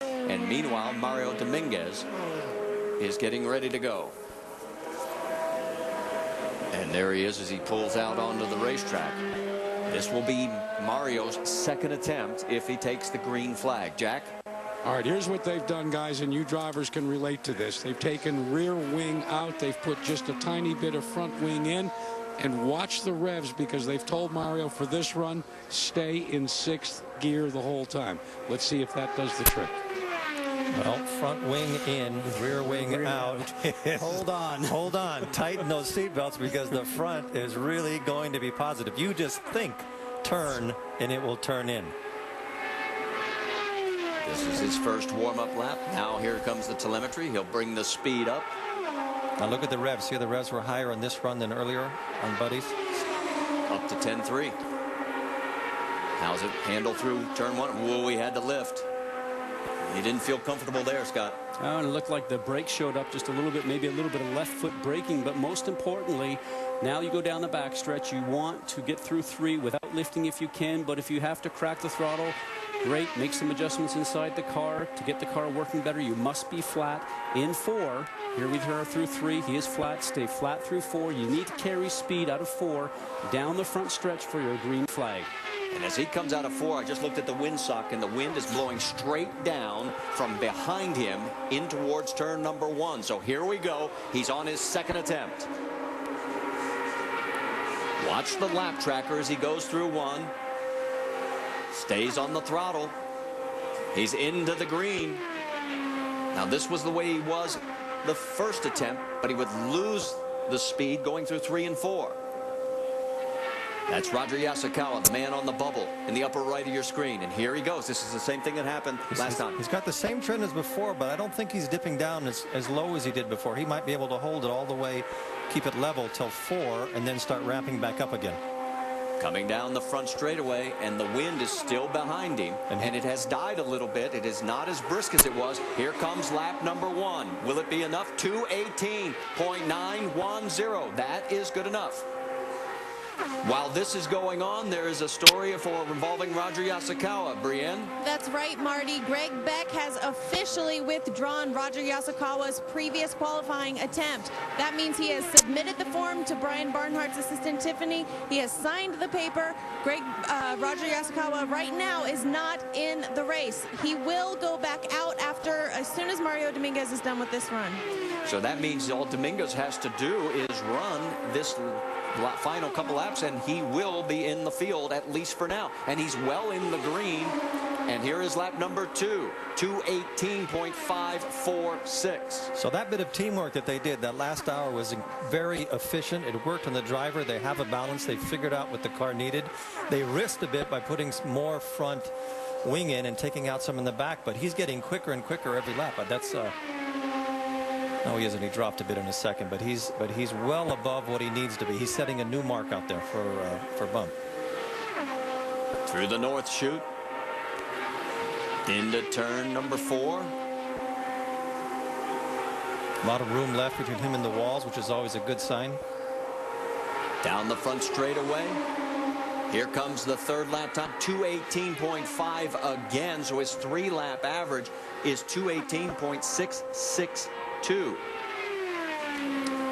And meanwhile, Mario Dominguez is getting ready to go. And there he is as he pulls out onto the racetrack. This will be Mario's second attempt if he takes the green flag. Jack? All right, here's what they've done, guys, and you drivers can relate to this. They've taken rear wing out. They've put just a tiny bit of front wing in. And watch the revs, because they've told Mario for this run, stay in 6th gear the whole time. Let's see if that does the trick. Well, front wing in, rear wing out. Hold on. Hold on. Tighten those seatbelts, because the front is really going to be positive. You just think turn, and it will turn in. This is his first warm-up lap. Now here comes the telemetry. He'll bring the speed up. Now look at the revs. See, the revs were higher on this run than earlier on Buddy's. Up to 10.3. How's it handle through turn 1? Whoa, he had to lift. He didn't feel comfortable there, Scott. Oh, and it looked like the brake showed up just a little bit, maybe a little bit of left foot braking. But most importantly, now you go down the backstretch. You want to get through 3 without lifting if you can. But if you have to crack the throttle, great. Make some adjustments inside the car to get the car working better. You must be flat in 4. Here we are through 3. He is flat. Stay flat through 4. You need to carry speed out of 4 down the front stretch for your green flag. And as he comes out of 4, I just looked at the windsock, and the wind is blowing straight down from behind him in towards turn number 1. So here we go. He's on his second attempt. Watch the lap tracker as he goes through 1. Stays on the throttle. He's into the green. Now this was the way he was the first attempt, but he would lose the speed going through 3 and 4. That's Roger Yasukawa, the man on the bubble in the upper right of your screen. And here he goes. This is the same thing that happened last time. He's got the same trend as before, but I don't think he's dipping down as low as he did before. He might be able to hold it all the way, keep it level till 4, and then start ramping back up again. Coming down the front straightaway, and the wind is still behind him, and it has died a little bit. It is not as brisk as it was. Here comes lap number 1. Will it be enough? 2:18.910. That is good enough. While this is going on, there is a story involving Roger Yasukawa. Brienne? That's right, Marty. Greg Beck has officially withdrawn Roger Yasukawa's previous qualifying attempt. That means he has submitted the form to Brian Barnhart's assistant, Tiffany. He has signed the paper. Roger Yasukawa right now is not in the race. He will go back out as soon as Mario Dominguez is done with this run. So that means all Dominguez has to do is run this final couple laps, and he will be in the field, at least for now. And he's well in the green. And here is lap number 2, 2:18.546. So that bit of teamwork that they did that last hour was very efficient. It worked on the driver. They have a balance. They figured out what the car needed. They risked a bit by putting more front wing in and taking out some in the back, but he's getting quicker and quicker every lap. But that's no, he isn't. He dropped a bit in a second, but he's well above what he needs to be. He's setting a new mark out there for bump. Through the north chute, into turn number 4. A lot of room left between him and the walls, which is always a good sign. Down the front straightaway. Here comes the third lap time, 2:18.5 again. So his 3-lap average is 2:18.662.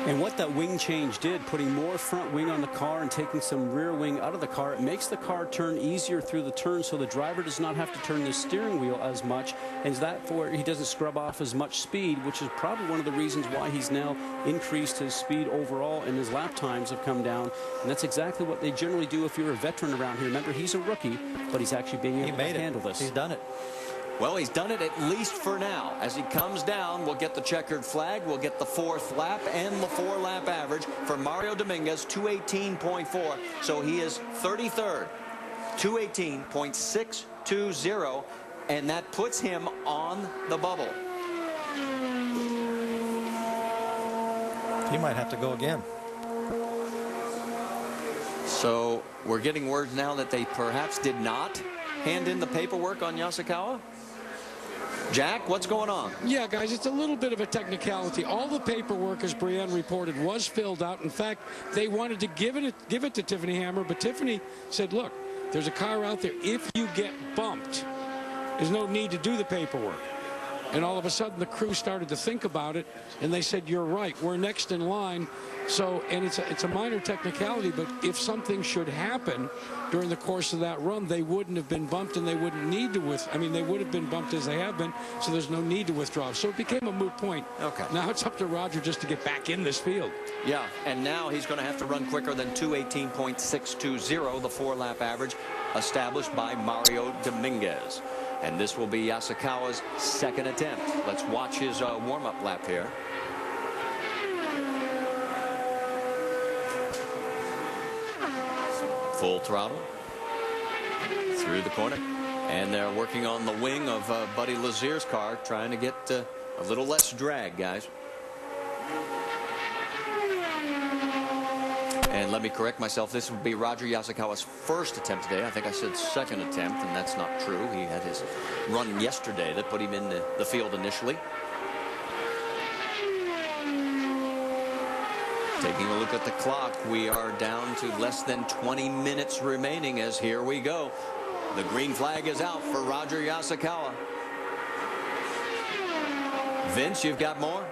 And what that wing change did, putting more front wing on the car and taking some rear wing out of the car, it makes the car turn easier through the turn, so the driver does not have to turn the steering wheel as much, and that for he doesn't scrub off as much speed, which is probably one of the reasons why he's now increased his speed overall, and his lap times have come down. And that's exactly what they generally do if you're a veteran around here. Remember, he's a rookie, but he's actually being able to handle this. He's done it. Well, he's done it at least for now. As he comes down, we'll get the checkered flag. We'll get the 4th lap and the 4-lap average for Mario Dominguez, 2:18.4. So he is 33rd, 2:18.620, and that puts him on the bubble. He might have to go again. So we're getting word now that they perhaps did not hand in the paperwork on Yasukawa. Jack, what's going on? Yeah, guys, it's a little bit of a technicality. All the paperwork, as Brienne reported, was filled out. In fact, they wanted to give it to Tiffany Hammer, but Tiffany said, look, there's a car out there. If you get bumped, there's no need to do the paperwork. And all of a sudden, the crew started to think about it, and they said, you're right, we're next in line. So, and it's a minor technicality, but if something should happen during the course of that run, they wouldn't have been bumped, and they wouldn't need to they would have been bumped as they have been, so there's no need to withdraw. So it became a moot point. Okay. Now it's up to Roger just to get back in this field. Yeah, and now he's going to have to run quicker than 2:18.620, the 4-lap average established by Mario Dominguez. And this will be Yasukawa's second attempt. Let's watch his warm-up lap here. Full throttle through the corner, and they're working on the wing of Buddy Lazier's car, trying to get a little less drag, guys. And let me correct myself, this would be Roger Yasukawa's first attempt today. I think I said second attempt, and that's not true. He had his run yesterday that put him in the field initially. Taking a look at the clock, we are down to less than 20 minutes remaining as here we go. The green flag is out for Roger Yasukawa. Vince, you've got more?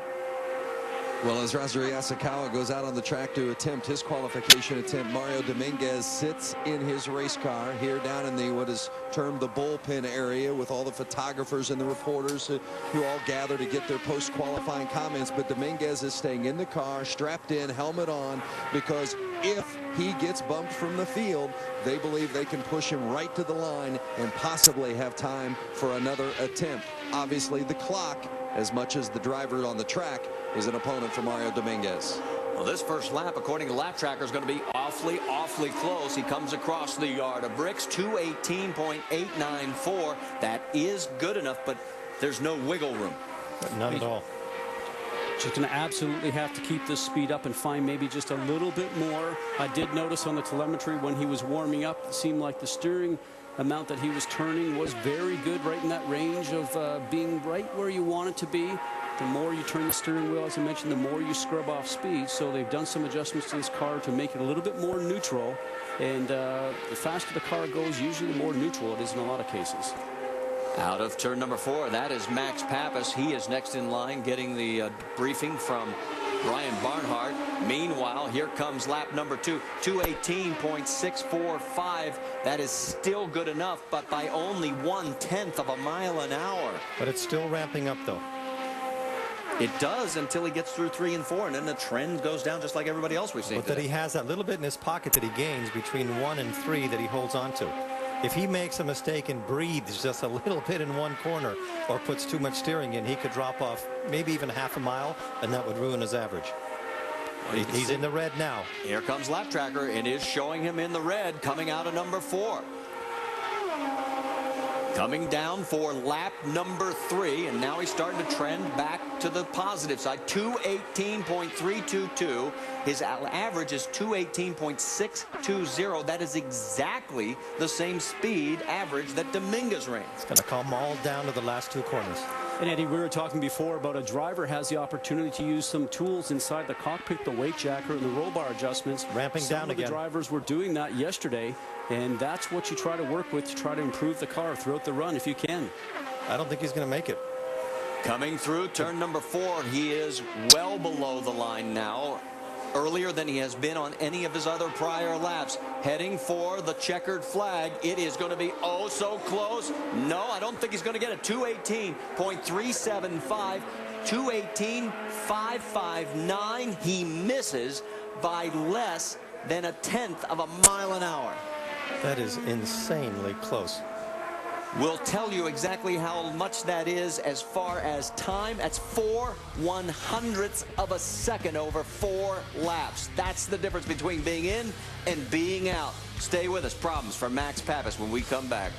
Well, as Roger Yasukawa goes out on the track to attempt his qualification attempt, Mario Dominguez sits in his race car here down in the what is termed the bullpen area with all the photographers and the reporters who all gather to get their post-qualifying comments. But Dominguez is staying in the car, strapped in, helmet on, because if he gets bumped from the field, they believe they can push him right to the line and possibly have time for another attempt. Obviously, the clock, as much as the driver on the track, is an opponent for Mario Dominguez. Well, this first lap, according to Lap Tracker, is going to be awfully close. He comes across the yard of bricks, 2:18.894. That is good enough, but there's no wiggle room. None at all. Just going to absolutely have to keep this speed up and find maybe just a little bit more. I did notice on the telemetry when he was warming up, it seemed like the steering amount that he was turning was very good, right in that range of being right where you want it to be. The more you turn the steering wheel, as I mentioned, the more you scrub off speed. So they've done some adjustments to this car to make it a little bit more neutral. And the faster the car goes, usually the more neutral it is in a lot of cases. Out of turn number 4, that is Max Pappas. He is next in line, getting the briefing from Brian Barnhart. Meanwhile, here comes lap number 2, 2:18.645. That is still good enough, but by only 1/10 of a mile an hour. But it's still ramping up, though. It does until he gets through 3 and 4, and then the trend goes down just like everybody else we've seen. But that he has that little bit in his pocket that he gains between 1 and 3 that he holds on to. If he makes a mistake and breathes just a little bit in one corner or puts too much steering in, he could drop off maybe even half a mile, and that would ruin his average. He's in the red now. Here comes Lap Tracker, and is showing him in the red coming out of number 4. Coming down for lap number 3, and now he's starting to trend back to the positive side. 2:18.322. His average is 2:18.620. That is exactly the same speed average that Dominguez ran. It's going to calm all down to the last 2 corners. And Eddie, we were talking before about a driver has the opportunity to use some tools inside the cockpit, the weight jacker and the roll bar adjustments. Ramping down again. Some of the drivers were doing that yesterday, and that's what you try to work with to try to improve the car throughout the run if you can. I don't think he's going to make it. Coming through turn number 4, he is well below the line now, earlier than he has been on any of his other prior laps. Heading for the checkered flag. It is going to be oh so close. No, I don't think he's going to get it. 2:18.375, 2:18.559. He misses by less than 1/10 of a mile an hour. That is insanely close. We'll tell you exactly how much that is as far as time. That's 4/100ths of a second over 4 laps. That's the difference between being in and being out. Stay with us. Problems for Max Pappas when we come back.